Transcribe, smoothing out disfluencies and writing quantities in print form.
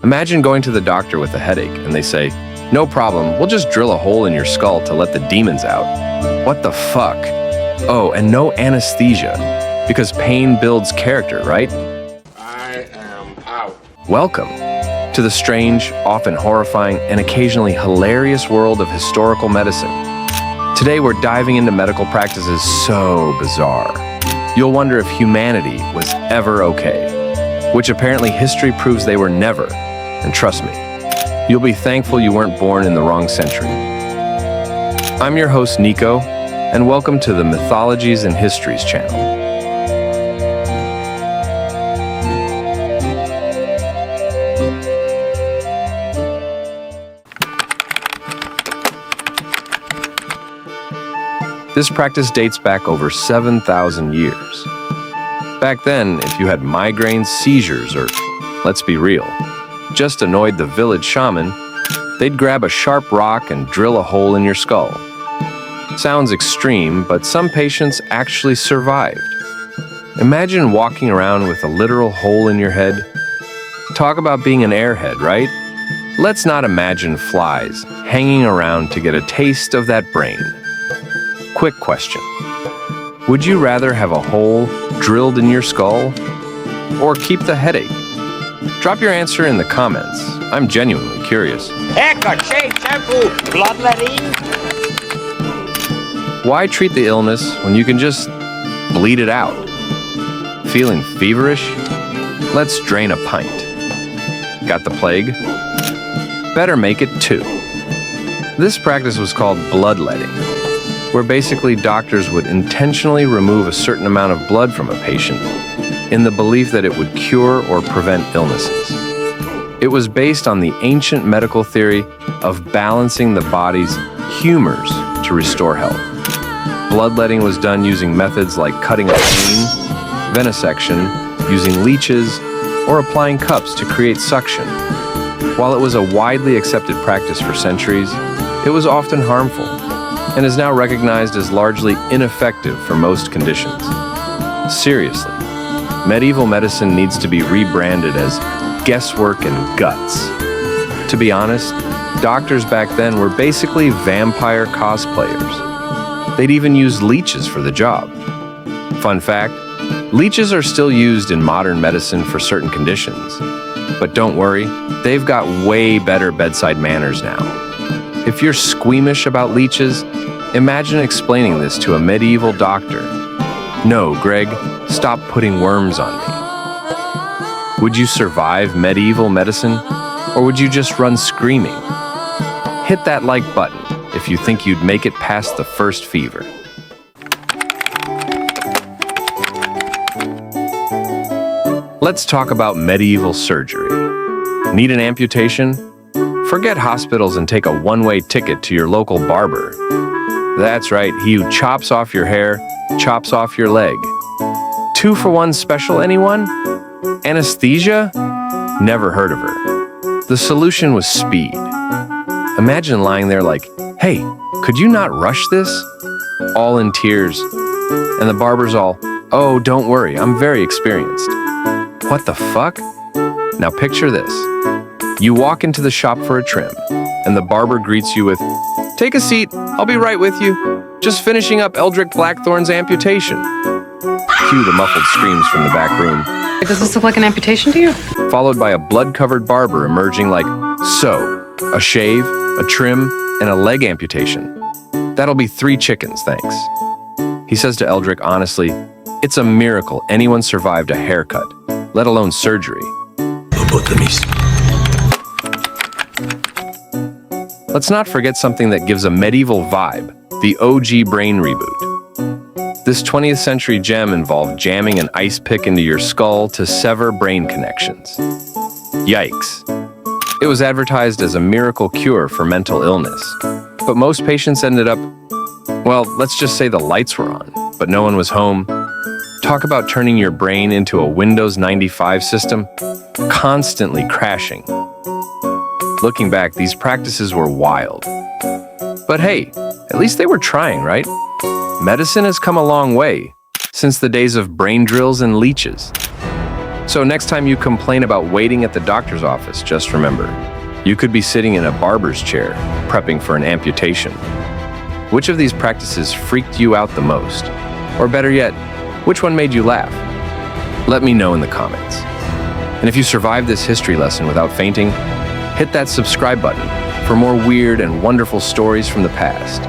Imagine going to the doctor with a headache and they say, "No problem, we'll just drill a hole in your skull to let the demons out." What the fuck? Oh, and no anesthesia, because pain builds character, right? I am out. Welcome to the strange, often horrifying, and occasionally hilarious world of historical medicine. Today we're diving into medical practices so bizarre. You'll wonder if humanity was ever okay, which apparently history proves they were never. And trust me, you'll be thankful you weren't born in the wrong century. I'm your host, Nico, and welcome to the Mythologies and Histories channel. This practice dates back over 7,000 years. Back then, if you had migraines, seizures, or, let's be real, just annoyed the village shaman, they'd grab a sharp rock and drill a hole in your skull. Sounds extreme, but some patients actually survived. Imagine walking around with a literal hole in your head. Talk about being an airhead, right? Let's not imagine flies hanging around to get a taste of that brain. Quick question. Would you rather have a hole drilled in your skull or keep the headache? Drop your answer in the comments. I'm genuinely curious. Haircut, shave, shampoo, bloodletting. Why treat the illness when you can just bleed it out? Feeling feverish? Let's drain a pint. Got the plague? Better make it two. This practice was called bloodletting, where basically doctors would intentionally remove a certain amount of blood from a patient in the belief that it would cure or prevent illnesses. It was based on the ancient medical theory of balancing the body's humors to restore health. Bloodletting was done using methods like cutting a vein, venesection, using leeches, or applying cups to create suction. While it was a widely accepted practice for centuries, it was often harmful and is now recognized as largely ineffective for most conditions. Seriously, medieval medicine needs to be rebranded as guesswork and guts. To be honest, doctors back then were basically vampire cosplayers. They'd even use leeches for the job. Fun fact, leeches are still used in modern medicine for certain conditions. But don't worry, they've got way better bedside manners now. If you're squeamish about leeches, imagine explaining this to a medieval doctor. "No, Greg, stop putting worms on me." Would you survive medieval medicine, or would you just run screaming? Hit that like button if you think you'd make it past the first fever. Let's talk about medieval surgery. Need an amputation? Forget hospitals and take a one-way ticket to your local barber. That's right, he who chops off your hair, chops off your leg. 2-for-1 special, anyone? Anesthesia? Never heard of her. The solution was speed. Imagine lying there like, "Hey, could you not rush this?" All in tears. And the barber's all, "Oh, don't worry, I'm very experienced." What the fuck? Now picture this. You walk into the shop for a trim, and the barber greets you with, "Take a seat, I'll be right with you. Just finishing up Eldrick Blackthorn's amputation." Cue the muffled screams from the back room. Does this look like an amputation to you? Followed by a blood-covered barber emerging like, "So, a shave, a trim, and a leg amputation. That'll be 3 chickens, thanks." He says to Eldrick honestly, it's a miracle anyone survived a haircut, let alone surgery. Let's not forget something that gives a medieval vibe, the OG brain reboot. This 20th century gem involved jamming an ice pick into your skull to sever brain connections. Yikes. It was advertised as a miracle cure for mental illness, but most patients ended up, well, let's just say the lights were on, but no one was home. Talk about turning your brain into a Windows 95 system, constantly crashing. Looking back, these practices were wild. But hey, at least they were trying, right? Medicine has come a long way since the days of brain drills and leeches. So next time you complain about waiting at the doctor's office, just remember, you could be sitting in a barber's chair, prepping for an amputation. Which of these practices freaked you out the most? Or better yet, which one made you laugh? Let me know in the comments. And if you survived this history lesson without fainting, hit that subscribe button for more weird and wonderful stories from the past.